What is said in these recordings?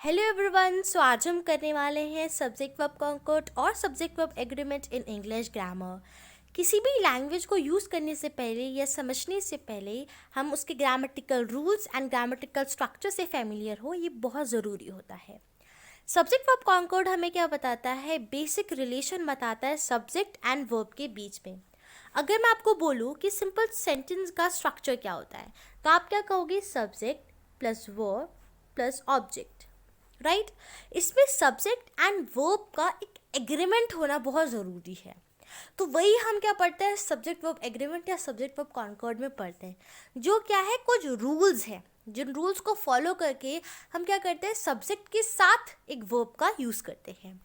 Hello everyone. सो आज हम करने वाले हैं सब्जेक्ट वर्ब कॉन्कॉर्ड और subject verb agreement in English grammar. किसी भी लैंग्वेज को यूज़ करने से पहले या समझने से पहले हम उसके grammatical rules and grammatical structure से फैमिलियर हो, ये बहुत ज़रूरी होता है। सब्जेक्ट वर्ब कॉन्कॉर्ड हमें क्या बताता है? बेसिक रिलेशन बताता है सब्जेक्ट एंड वर्ब के बीच में। अगर मैं आपको बोलूँ कि सिंपल सेंटेंस का स्ट्रक्चर क्या होता है, तो आप क्या कहोगे? Subject plus verb plus object, right. इसमें सब्जेक्ट एंड वर्ब का एक एग्रीमेंट होना बहुत ज़रूरी है। तो वही हम क्या पढ़ते हैं? सब्जेक्ट वर्ब एग्रीमेंट या सब्जेक्ट वर्ब कॉन्कॉर्ड में पढ़ते हैं, जो क्या है, कुछ रूल्स हैं जिन रूल्स को फॉलो करके हम क्या करते हैं? सब्जेक्ट के साथ एक वर्ब का यूज़ करते हैं।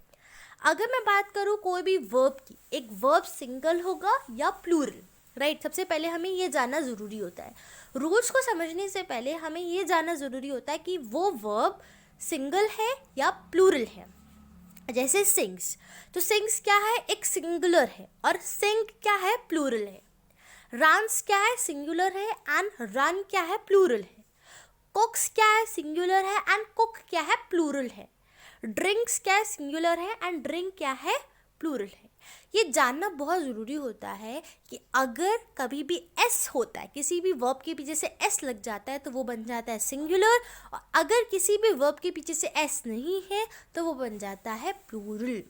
अगर मैं बात करूँ कोई भी वर्ब की, एक वर्ब सिंगल होगा या प्लूरल, राइट। सबसे पहले हमें ये जानना ज़रूरी होता है, रूल्स को समझने से पहले हमें ये जानना ज़रूरी होता है कि वो वर्ब सिंगल है या प्लूरल है। जैसे सिंग्स, तो सिंग्स क्या है? एक सिंगुलर है, और सिंग क्या है? प्लूरल है। रन्स क्या है? सिंगुलर है, एंड रन क्या है? प्लूरल है। कुक्स क्या है? सिंगुलर है, एंड कुक क्या है? प्लूरल है। ड्रिंक्स क्या है? सिंगुलर है, एंड ड्रिंक क्या है? प्लूरल है। ये जानना बहुत ज़रूरी होता है कि अगर कभी भी एस होता है, किसी भी वर्ब के पीछे से एस लग जाता है तो वो बन जाता है सिंगुलर, और अगर किसी भी वर्ब के पीछे से एस नहीं है तो वो बन जाता है प्लूरल।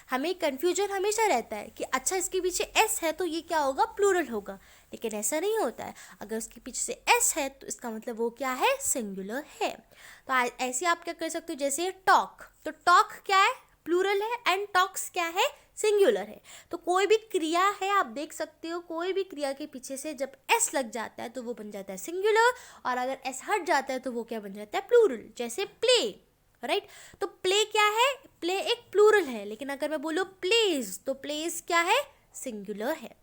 हमें कन्फ्यूजन हमेशा रहता है कि अच्छा इसके पीछे एस है तो ये क्या होगा? प्लूरल होगा, लेकिन ऐसा नहीं होता है। अगर उसके पीछे से एस है तो इसका मतलब वो क्या है? सिंगुलर है। तो ऐसे आप क्या कर सकते हो? जैसे टॉक, तो टॉक क्या है? प्लूरल है, एंड टॉक्स क्या है? सिंगुलर है। तो कोई भी क्रिया है, आप देख सकते हो, कोई भी क्रिया के पीछे से जब एस लग जाता है तो वो बन जाता है सिंगुलर, और अगर एस हट जाता है तो वो क्या बन जाता है? प्लूरल। जैसे प्ले, राइट। तो प्ले क्या है? प्ले एक प्लूरल है, लेकिन अगर मैं बोलूँ प्लेज, तो प्लेज क्या है? सिंगुलर है।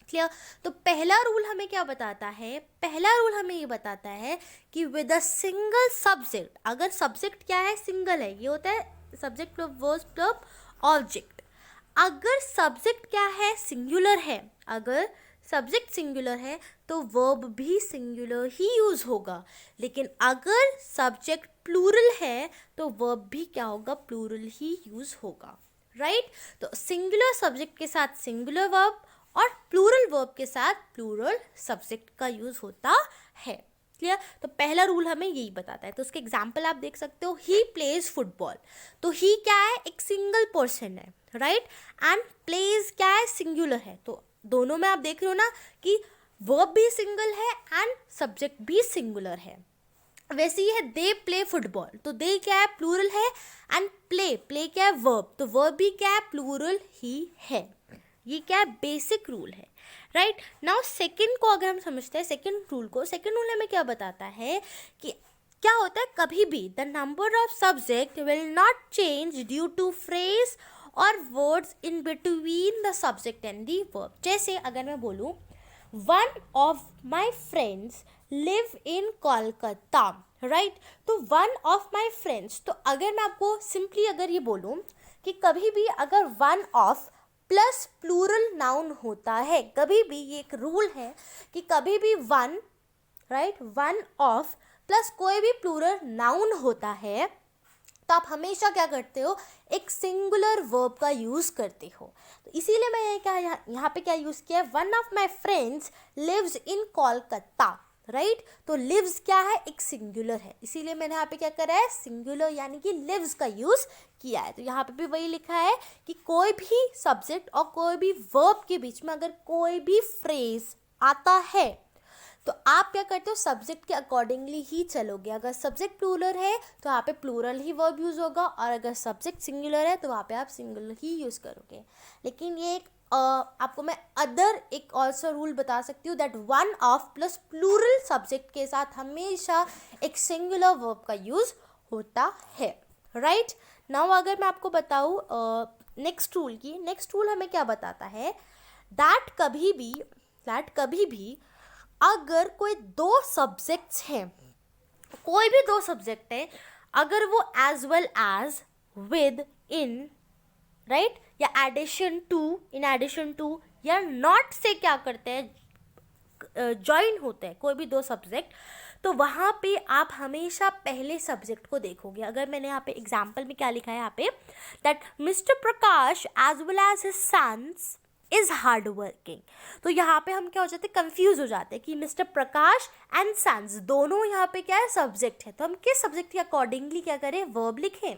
क्लियर? तो पहला रूल हमें क्या बताता है? पहला रूल हमें ये बताता है कि विद अ सिंगल सब्जेक्ट, अगर सब्जेक्ट क्या है? सिंगल है, ये होता है subject plus verb plus object. अगर सब्जेक्ट क्या है? सिंगुलर है, अगर सब्जेक्ट सिंगुलर है तो वर्ब भी सिंगुलर ही यूज़ होगा, लेकिन अगर सब्जेक्ट प्लूरल है तो वर्ब भी क्या होगा? प्लूरल ही यूज़ होगा, राइट। तो सिंगुलर सब्जेक्ट के साथ सिंगुलर वर्ब और प्लूरल वर्ब के साथ प्लूरल सब्जेक्ट का यूज़ होता है। क्लियर? तो पहला रूल हमें यही बताता है। तो उसके एग्जाम्पल आप देख सकते हो, ही प्लेज फुटबॉल, तो ही क्या है? एक सिंगल पर्सन है, राइट, एंड प्लेज क्या है? सिंगुलर है। तो दोनों में आप देख रहे हो ना कि वर्ब भी सिंगल है एंड सब्जेक्ट भी सिंगुलर है। वैसे ही है दे प्ले फुटबॉल, तो दे क्या है? प्लूरल है, एंड प्ले क्या है? वर्ब, तो वर्ब भी क्या है? प्लूरल ही है। ये क्या है? बेसिक रूल है, राइट। नाउ सेकंड को अगर हम समझते हैं, सेकंड रूल को, सेकंड रूल हमें क्या बताता है कि क्या होता है? कभी भी the number of subject will not change due to phrase और words in between the subject and the verb. जैसे अगर मैं बोलूँ one of my friends live in Kolkata, right, तो वन ऑफ माई फ्रेंड्स, तो अगर मैं आपको सिंपली अगर ये बोलूँ कि कभी भी अगर one of plus plural noun होता है, कभी भी, ये एक रूल है कि कभी भी one, right, one of plus कोई भी प्लूरल नाउन होता है तो आप हमेशा क्या करते हो? एक सिंगुलर वर्ब का यूज़ करते हो। तो इसीलिए मैं ये क्या यहाँ पे क्या यूज़ किया है? One of my friends lives in Kolkata, right. तो लिव्स क्या है? एक सिंगुलर है, इसीलिए मैंने यहाँ पे क्या करा है? सिंगुलर यानी कि लिव्स का यूज़ किया है। तो यहाँ पे भी वही लिखा है कि कोई भी सब्जेक्ट और कोई भी वर्ब के बीच में अगर कोई भी फ्रेज आता है तो आप क्या करते हो? सब्जेक्ट के अकॉर्डिंगली ही चलोगे। अगर सब्जेक्ट प्लूरल है तो वहाँ पे प्लूरल ही वर्ब यूज़ होगा, और अगर सब्जेक्ट सिंगुलर है तो वहाँ पे आप सिंगुलर ही यूज़ करोगे। लेकिन ये एक आपको मैं अदर एक ऑल्सो रूल बता सकती हूँ, that one of plus plural subject के साथ हमेशा एक सिंगुलर वर्ब का यूज़ होता है, राइट। नाउ अगर मैं आपको बताऊँ नेक्स्ट रूल की, नेक्स्ट रूल हमें क्या बताता है? दैट कभी भी अगर कोई दो सब्जेक्ट्स हैं, कोई भी दो सब्जेक्ट है, अगर वो as well as, with, in, right, या addition to, in addition to, या नॉट से क्या करते हैं? ज्वाइन होते हैं कोई भी दो सब्जेक्ट, तो वहाँ पे आप हमेशा पहले सब्जेक्ट को देखोगे। अगर मैंने यहाँ पे एग्जाम्पल में क्या लिखा है यहाँ पे, that mister Prakash as well as his sons is hard working, तो यहाँ पे हम क्या हो जाते हैं, कंफ्यूज हो जाते हैं कि मिस्टर प्रकाश एंड सन्स दोनों यहाँ पे क्या है, सब्जेक्ट है, तो हम किस सब्जेक्ट के अकॉर्डिंगली क्या करें, वर्ब लिखें।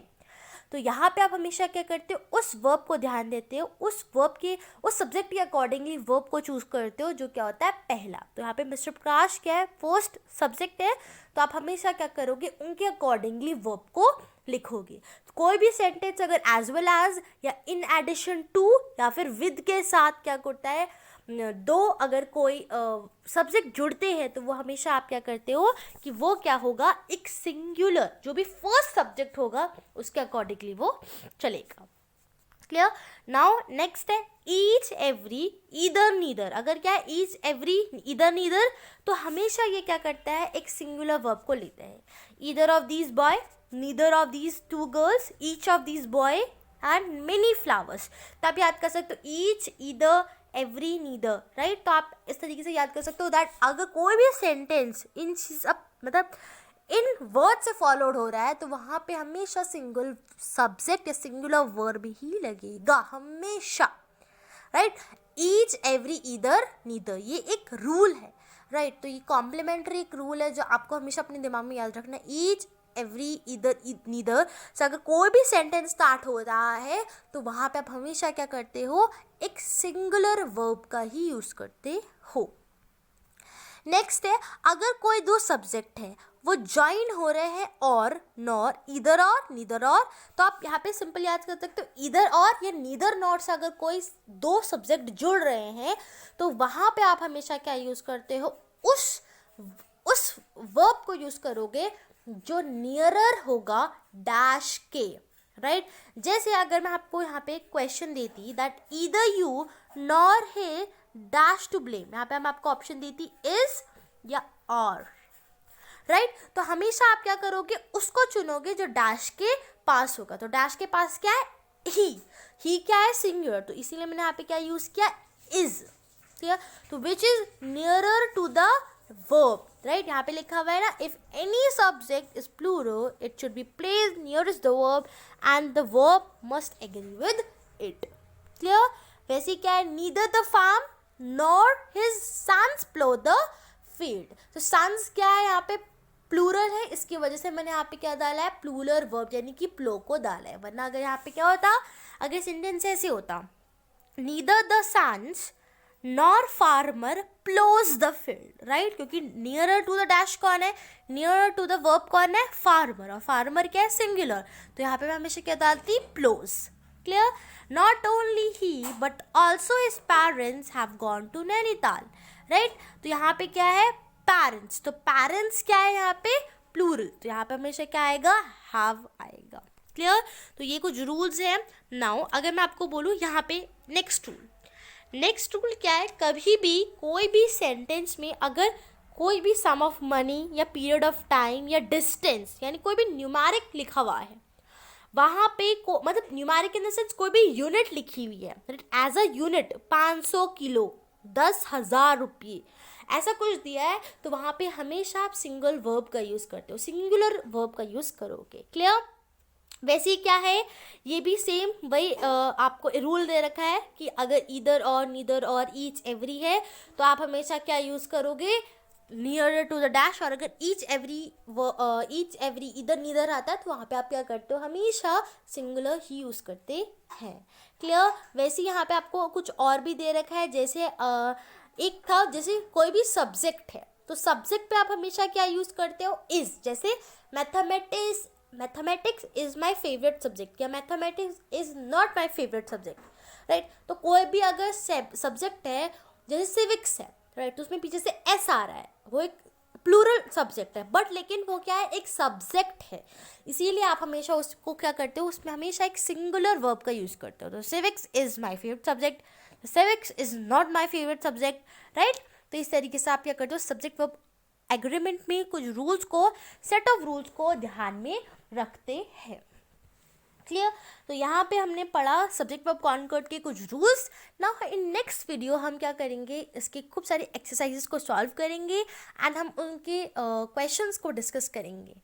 तो यहाँ पे आप हमेशा क्या करते हो, उस वर्ब को ध्यान देते हो, उस वर्ब के उस सब्जेक्ट के अकॉर्डिंगली वर्ब को चूज करते हो जो क्या होता है, पहला। तो यहाँ पे मिस्टर प्रकाश क्या है, फर्स्ट सब्जेक्ट है, तो आप हमेशा क्या करोगे, उनके अकॉर्डिंगली वर्ब को लिखोगे। कोई भी सेंटेंस अगर एज वेल एज या इन एडिशन टू या फिर विद के साथ क्या करता है, दो अगर कोई सब्जेक्ट जुड़ते हैं तो वो हमेशा आप क्या करते हो कि वो क्या होगा, एक सिंगुलर जो भी फर्स्ट सब्जेक्ट होगा उसके अकॉर्डिंगली वो चलेगा। क्लियर। नाउ नेक्स्ट है ईच एवरी ईदर नीदर। अगर क्या है ईच एवरी ईदर नीदर, तो हमेशा ये क्या करता है, एक सिंगुलर वर्ब को लेता है। Either of these boy, neither of these two girls, each of these boy and many flowers. तो आप याद कर सकते हो each, either, every, neither, right. तो आप इस तरीके से याद कर सकते हो दैट अगर कोई भी सेंटेंस इन मतलब इन वर्ड से फॉलोड हो रहा है तो वहाँ पे हमेशा सिंगल सब्जेक्ट या सिंगुलर वर्ब ही लगेगा हमेशा, right. Each, every, either, neither, ये एक रूल है, राइट। तो ये कॉम्प्लीमेंट्री एक रूल है जो आपको हमेशा अपने दिमाग में याद रखना है। ईच, एवरी, ईदर, नीदर से अगर कोई भी सेंटेंस स्टार्ट हो रहा है तो वहाँ पे आप हमेशा क्या करते हो, एक सिंगुलर वर्ब का ही यूज़ करते हो। नेक्स्ट है अगर कोई दो सब्जेक्ट है वो ज्वाइन हो रहे हैं और नॉर, ईदर और, नीदर और, तो आप यहाँ पे सिंपल याद कर सकते हो ईदर और या नीदर नॉर से अगर कोई दो सब्जेक्ट जुड़ रहे हैं तो वहाँ पे आप हमेशा क्या यूज़ करते हो, उस वर्ब को यूज़ करोगे जो नियरर होगा डैश के, राइट। जैसे अगर मैं आपको यहाँ पे क्वेश्चन देती that either you nor he dash to blame, यहाँ पे हम आपको ऑप्शन देती इज या और, राइट। तो हमेशा आप क्या करोगे, उसको चुनोगे जो डैश के पास होगा। तो डैश के पास क्या है, ही क्या है, सिंगुलर, तो इसीलिए मैंने यहाँ पे क्या यूज़ किया, इज। क्लियर। तो which is nearer to the verb, right. यहाँ पे लिखा हुआ है ना, if any subject is plural it should be placed nearest the verb and the verb must agree with it. Clear. वैसे क्या है, neither the farm nor his sons plough the field. तो सन्स क्या है, यहाँ पे प्लूरल है, इसकी वजह से मैंने यहाँ पे क्या डाला है, प्लूरल वर्ब यानी कि प्लो को डाला है। वरना अगर यहाँ पे क्या होता, अगर सेंटेंस ऐसे होता, neither the sons nor farmer ploughs the field, right. क्योंकि नियरर टू द डैश कौन है, नियरर टू द वर्ब कौन है, फार्मर, और फार्मर क्या है, सिंगुलर, तो यहाँ पे मैं हमेशा क्या डालती, ploughs. Clear. Not only he but also his parents have gone to Nainital, right. तो यहाँ पे क्या है, पेरेंट्स, तो पेरेंट्स क्या है यहाँ पे, प्लूरल, तो यहाँ पे हमेशा क्या आएगा, हैव आएगा। क्लियर। तो ये कुछ रूल्स हैं। नाउ अगर मैं आपको बोलूँ यहाँ पे नेक्स्ट रूल, नेक्स्ट रूल क्या है, कभी भी कोई भी सेंटेंस में अगर कोई भी सम ऑफ मनी या पीरियड ऑफ टाइम या डिस्टेंस यानी कोई भी न्यूमेरिक लिखा हुआ है, वहाँ पे मतलब न्यूमेरिक इन द सेंस कोई भी यूनिट लिखी हुई है, एज अ यूनिट 500 किलो, 10,000 रुपये, ऐसा कुछ दिया है, तो वहाँ पे हमेशा आप सिंगल वर्ब का यूज़ करते हो, सिंगुलर वर्ब का यूज़ करोगे। क्लियर। वैसे क्या है, ये भी सेम वही आपको रूल दे रखा है कि अगर ईदर और, नीदर और, ईच, एवरी है तो आप हमेशा क्या यूज़ करोगे, नियरर टू द डैश, और अगर ईच एवरी ईदर नीदर आता है तो वहाँ पे आप क्या करते हो, हमेशा सिंगुलर ही यूज़ करते हैं। क्लियर। वैसे यहाँ पे आपको कुछ और भी दे रखा है, जैसे एक था, जैसे कोई भी सब्जेक्ट है तो सब्जेक्ट पे आप हमेशा क्या यूज़ करते हो, इज। जैसे mathematics is my favourite subject या mathematics is not my favourite subject, right. तो कोई भी अगर सब्जेक्ट है, जैसे सिविक्स है, राइट, तो उसमें पीछे से एस आ रहा है, वो एक प्लूरल सब्जेक्ट है, बट लेकिन वो क्या है, एक सब्जेक्ट है, इसीलिए आप हमेशा उसको क्या करते हो, उसमें हमेशा एक सिंगुलर वर्ब का यूज़ करते हो। तो civics is my favourite subject, civics is not my favourite subject, right. तो इस तरीके से आप क्या करते हो, सब्जेक्ट वर्ब एग्रीमेंट में कुछ रूल्स को, सेट ऑफ रूल्स को ध्यान में रखते हैं। क्लियर? तो यहाँ पे हमने पढ़ा सब्जेक्ट वर्ब कॉनकॉर्ड के कुछ rules. Now in next video हम क्या करेंगे, इसके खूब सारे एक्सरसाइजेस को सॉल्व करेंगे एंड हम उनके क्वेश्चंस को डिस्कस करेंगे।